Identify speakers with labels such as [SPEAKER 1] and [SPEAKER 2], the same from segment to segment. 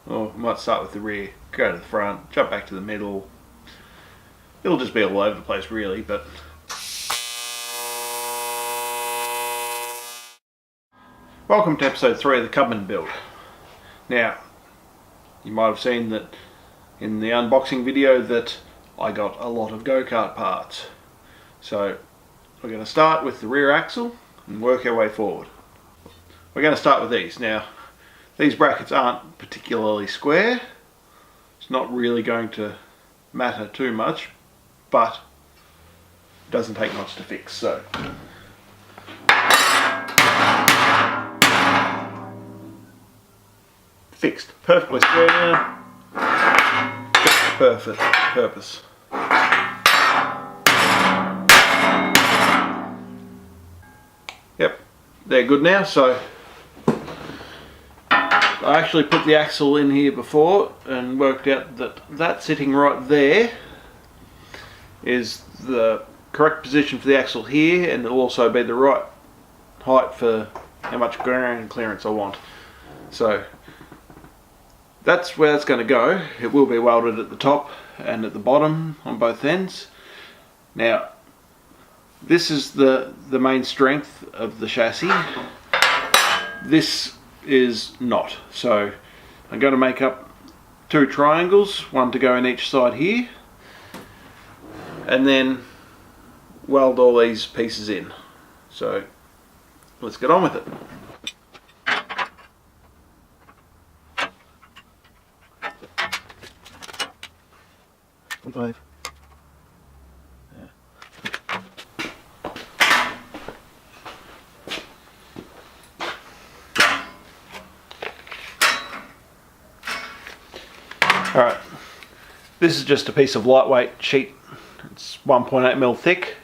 [SPEAKER 1] or might start with the rear, go to the front, jump back to the middle. It'll just be all over the place really, but welcome to episode 3 of the Cubman build. Now, you might have seen that in the unboxing video that I got a lot of go-kart parts. So we're going to start with the rear axle and work our way forward. We're going to start with these. Now, these brackets aren't particularly square. It's not really going to matter too much, but it doesn't take much to fix. So fixed, perfectly square now. Just the perfect purpose. Yep, they're good now. So I actually put the axle in here before and worked out that that sitting right there is the correct position for the axle here, and it'll also be the right height for how much ground clearance I want. So that's where it's going to go. It will be welded at the top and at the bottom on both ends. Now, this is the main strength of the chassis. This is not. So I'm going to make up 2 triangles, one to go in each side here, and then weld all these pieces in. So let's get on with it. Five. Alright, this is just a piece of lightweight sheet. It's 1.8mm thick,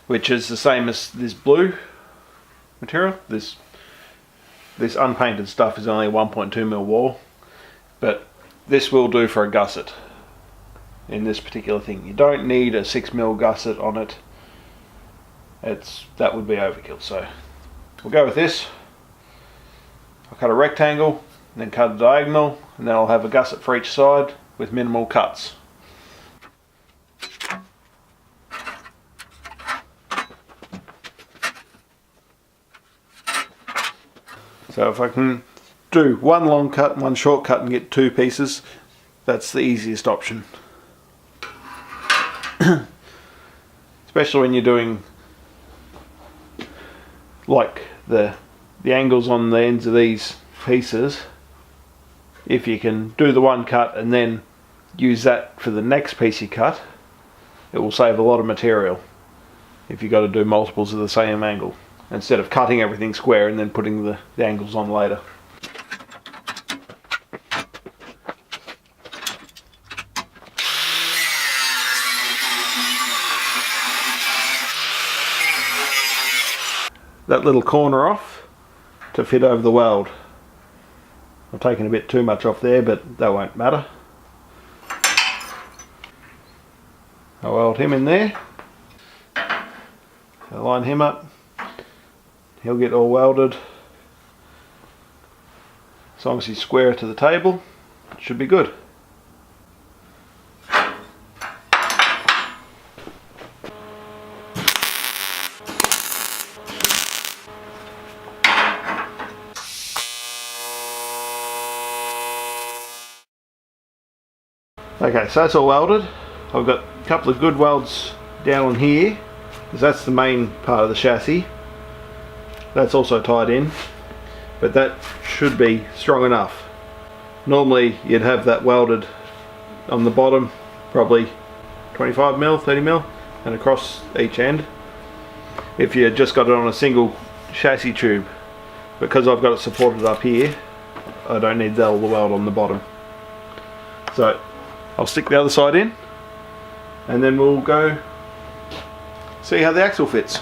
[SPEAKER 1] which is the same as this blue material. This unpainted stuff is only 1.2mm wall, but this will do for a gusset. In this particular thing, you don't need a 6mm gusset on it. That would be overkill. So we'll go with this. I'll cut a rectangle, then cut a diagonal, and then I'll have a gusset for each side with minimal cuts. So if I can do one long cut and one short cut and get 2 pieces, that's the easiest option. Especially when you're doing like the angles on the ends of these pieces. If you can do the one cut and then use that for the next piece you cut, it will save a lot of material if you've got to do multiples of the same angle, instead of cutting everything square and then putting the angles on later. That little corner off to fit over the weld. I've taken a bit too much off there, but that won't matter. I'll weld him in there. I'll line him up. He'll get all welded. As long as he's square to the table, it should be good. Okay, so that's all welded. I've got a couple of good welds down on here, because that's the main part of the chassis. That's also tied in, but that should be strong enough. Normally you'd have that welded on the bottom, probably 25mm, 30mm, and across each end, if you just got it on a single chassis tube. Because I've got it supported up here, I don't need all the weld on the bottom. So I'll stick the other side in, and then we'll go see how the axle fits.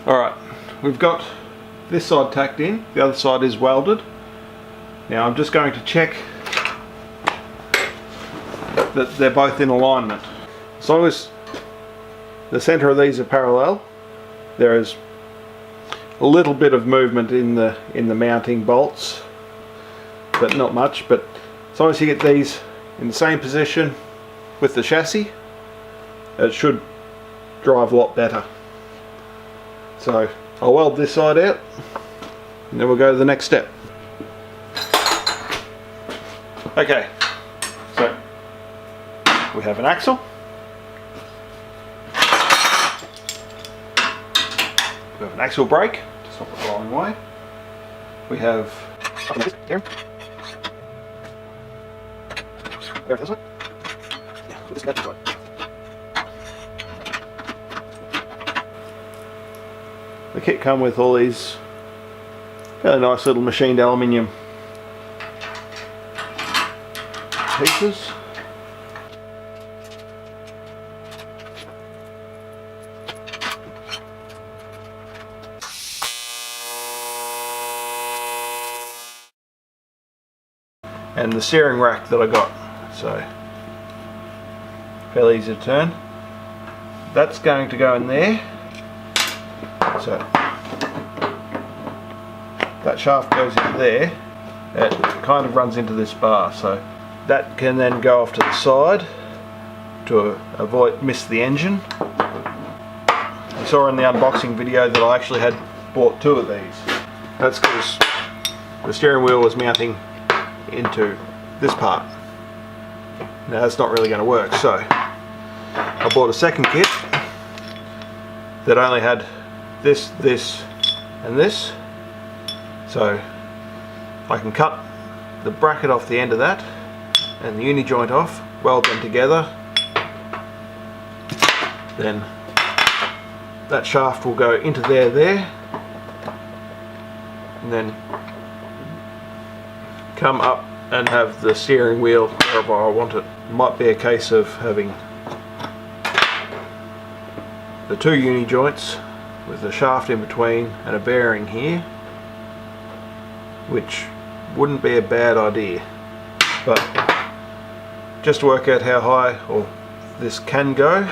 [SPEAKER 1] Alright, we've got this side tacked in, the other side is welded. Now I'm just going to check that they're both in alignment. As long as the center of these are parallel, there is a little bit of movement in the mounting bolts, but not much. But as long as you get these in the same position with the chassis, it should drive a lot better. So I'll weld this side out and then we'll go to the next step. Okay, so we have an axle, we have an axle brake to stop it rolling away, we have this one. Yeah, put this down this way. The kit come with all these really nice little machined aluminium pieces. And the steering rack that I got, so fairly easy to turn. That's going to go in there. So that shaft goes in there. It kind of runs into this bar, so that can then go off to the side to miss the engine. You saw in the unboxing video that I actually had bought 2 of these. That's because the steering wheel was mounting into this part. Now that's not really going to work, so I bought a second kit that only had this, this and this, so I can cut the bracket off the end of that and the uni joint off, weld them together, then that shaft will go into there, and then come up and have the steering wheel wherever I want it. It might be a case of having the 2 uni joints with a shaft in between and a bearing here, which wouldn't be a bad idea. But just to work out how high or this can go,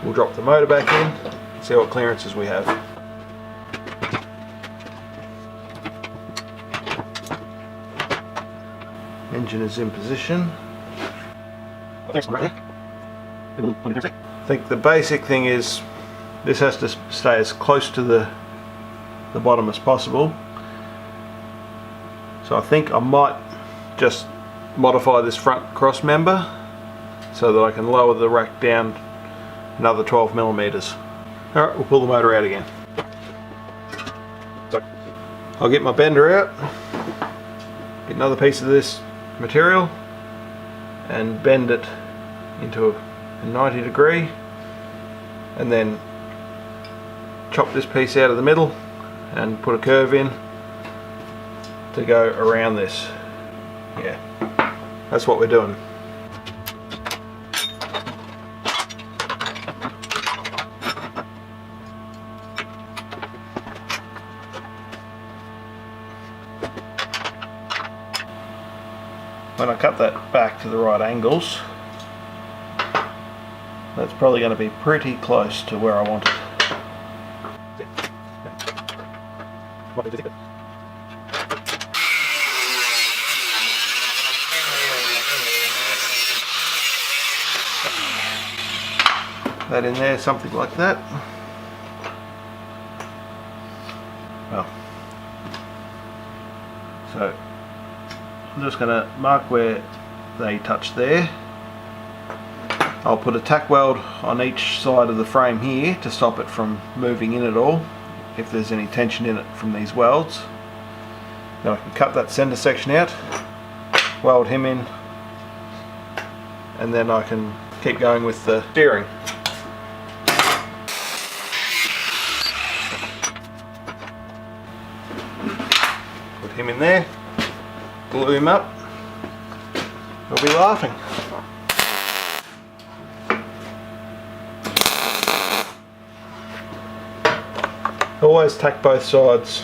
[SPEAKER 1] we'll drop the motor back in and see what clearances we have. Engine is in position. I think the basic thing is this has to stay as close to the bottom as possible. So I think I might just modify this front cross member so that I can lower the rack down another 12mm. Alright, we'll pull the motor out again. So I'll get my bender out, get another piece of this material and bend it into a 90 degree, and then chop this piece out of the middle and put a curve in to go around this. Yeah, that's what we're doing. When I cut that back to the right angles, that's probably going to be pretty close to where I want it. That in there, something like that. Well, so I'm just going to mark where they touch there. I'll put a tack weld on each side of the frame here to stop it from moving in at all if there's any tension in it from these welds. Then I can cut that center section out, weld him in, and then I can keep going with the steering. Put him in there, glue him up, we'll be laughing. Always tack both sides,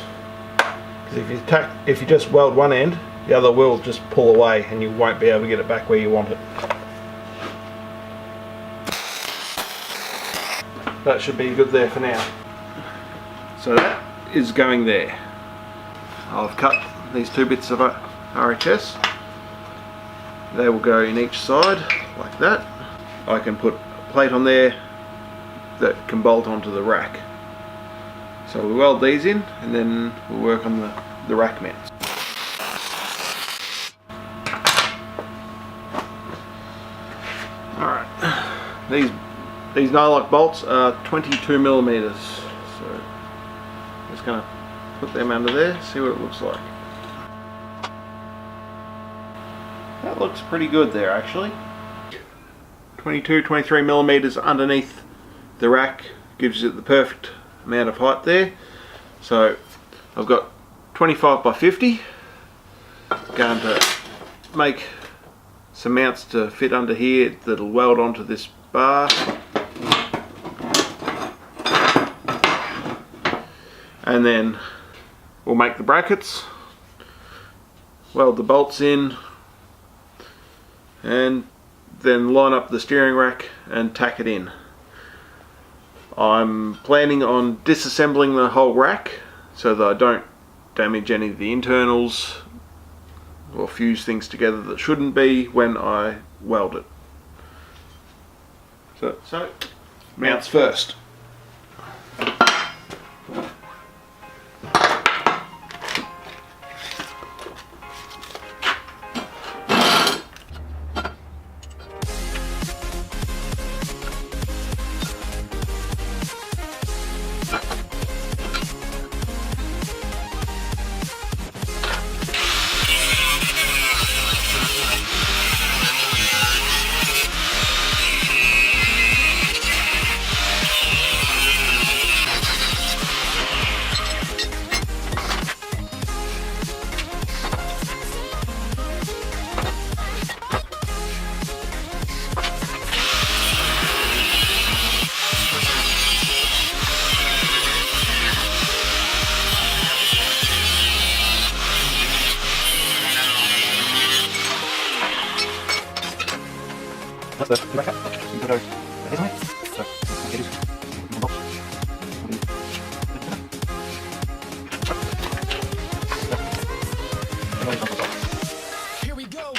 [SPEAKER 1] because if you just weld one end, the other will just pull away and you won't be able to get it back where you want it. that should be good there for now. So that is going there. I've cut these two bits of RHS. They will go in each side like that. I can put a plate on there that can bolt onto the rack. So we weld these in and then we'll work on the rack mounts. Alright, these nylock bolts are 22 millimeters, so I'm just going to put them under there, see what it looks like. That looks pretty good there actually. 23 millimeters underneath the rack gives it the perfect amount of height there. So I've got 25 by 50. Going to make some mounts to fit under here that'll weld onto this bar. And then we'll make the brackets, weld the bolts in, and then line up the steering rack and tack it in. I'm planning on disassembling the whole rack so that I don't damage any of the internals or fuse things together that shouldn't be when I weld it. So mounts first. That's the rack up. You put those heads on it. So it is in the box. Here we go.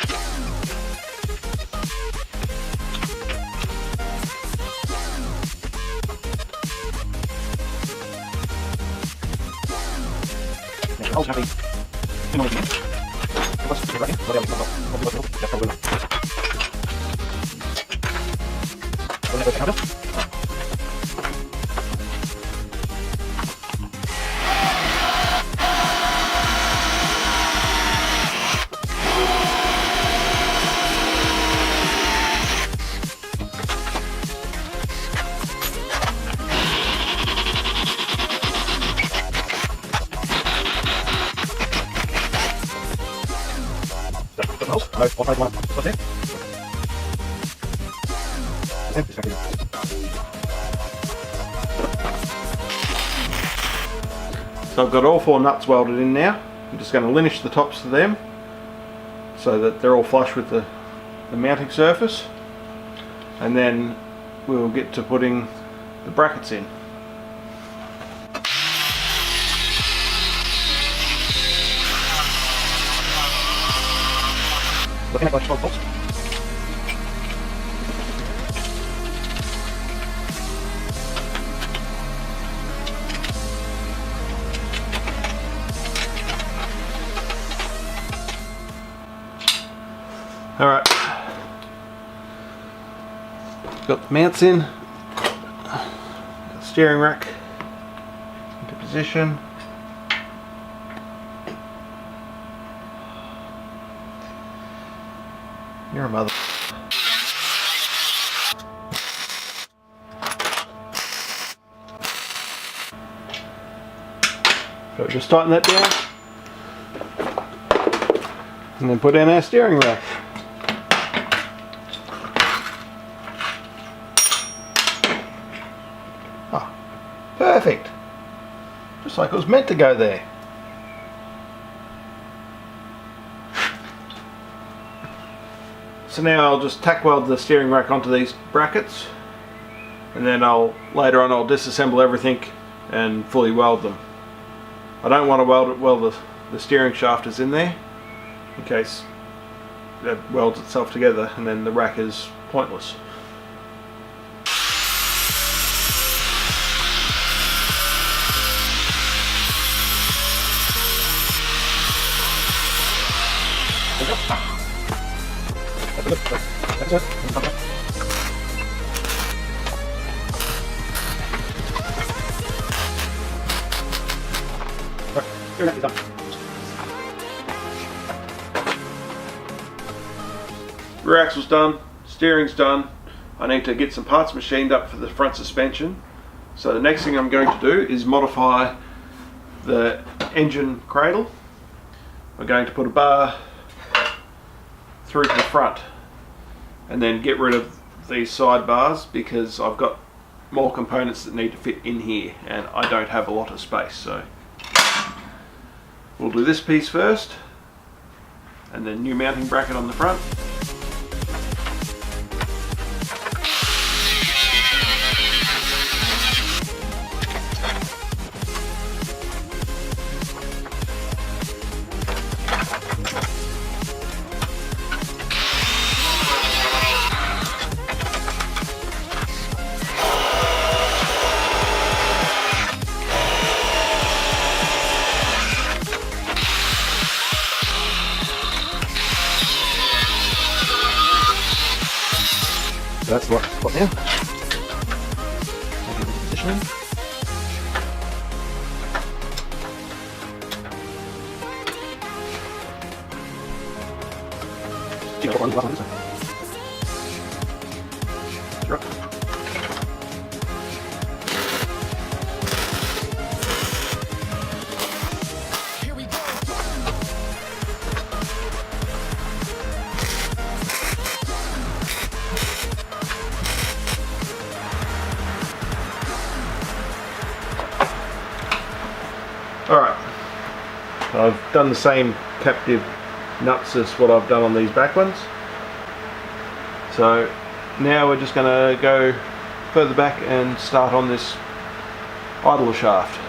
[SPEAKER 1] Alles happy. En dan weer. Dat was het raak. Wat heb ik nog? Ja, probleem. So I've got all four nuts welded in now. I'm just going to linish the tops of them so that they're all flush with the mounting surface, and then we'll get to putting the brackets in. Looking at my short bolts. Alright, got the mounts in, got the steering rack into position. You're a mother. So just tighten that down and then put in our steering rack. Perfect, just like it was meant to go there. So now I'll just tack weld the steering rack onto these brackets and then later on I'll disassemble everything and fully weld them. I don't want to weld it while the steering shaft is in there, in case it welds itself together and then the rack is pointless. Rear axle's done, steering's done. I need to get some parts machined up for the front suspension. So the next thing I'm going to do is modify the engine cradle. We're going to put a bar through to the front and then get rid of these side bars because I've got more components that need to fit in here and I don't have a lot of space. So we'll do this piece first and then new mounting bracket on the front. That's what spot now. Positioning. Alright, I've done the same captive nuts as what I've done on these back ones. So now we're just going to go further back and start on this idler shaft.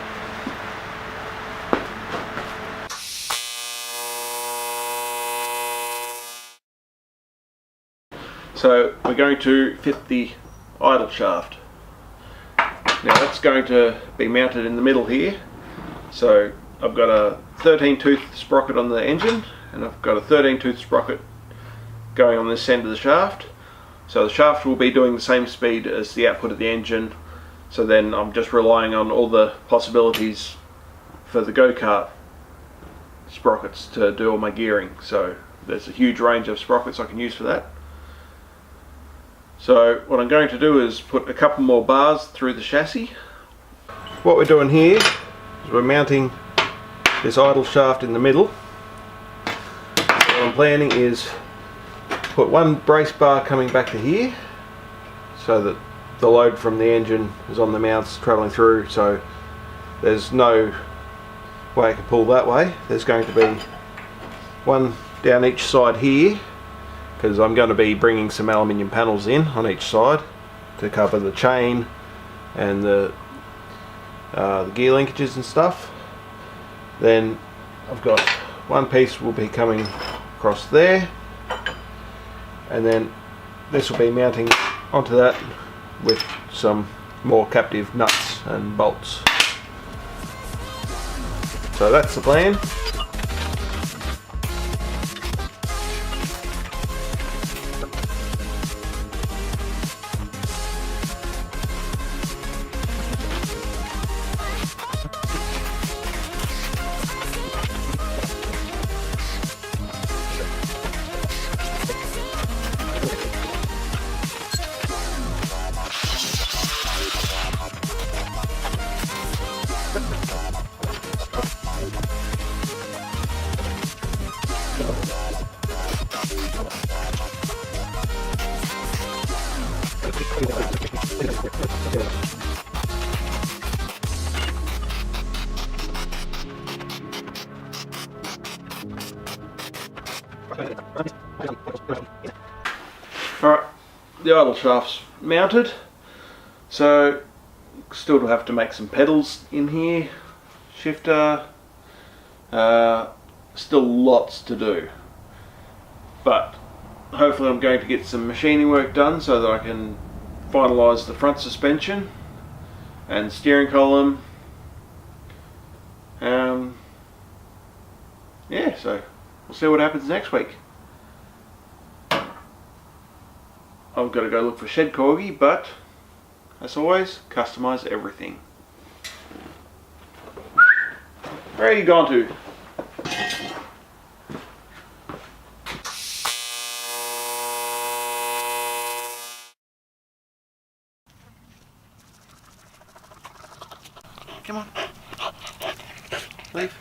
[SPEAKER 1] So we're going to fit the idle shaft. Now that's going to be mounted in the middle here. So I've got a 13 tooth sprocket on the engine and I've got a 13 tooth sprocket going on this end of the shaft. So the shaft will be doing the same speed as the output of the engine, so then I'm just relying on all the possibilities for the go-kart sprockets to do all my gearing. So there's a huge range of sprockets I can use for that. So what I'm going to do is put a couple more bars through the chassis. What we're doing here is we're mounting this idle shaft in the middle. What I'm planning is put one brace bar coming back to here so that the load from the engine is on the mounts travelling through, so there's no way I can pull that way. There's going to be one down each side here because I'm going to be bringing some aluminium panels in on each side to cover the chain and the gear linkages and stuff. Then I've got one piece will be coming across there, and then this will be mounting onto that with some more captive nuts and bolts. So that's the plan. Alright, the idle shaft's mounted, So still to have to make some pedals in here, shifter, still lots to do, but hopefully I'm going to get some machining work done so that I can finalise the front suspension and steering column. Yeah, so we'll see what happens next week. I've got to go look for shed corgi, but as always, customise everything. Where are you gone to? Come on. Leave.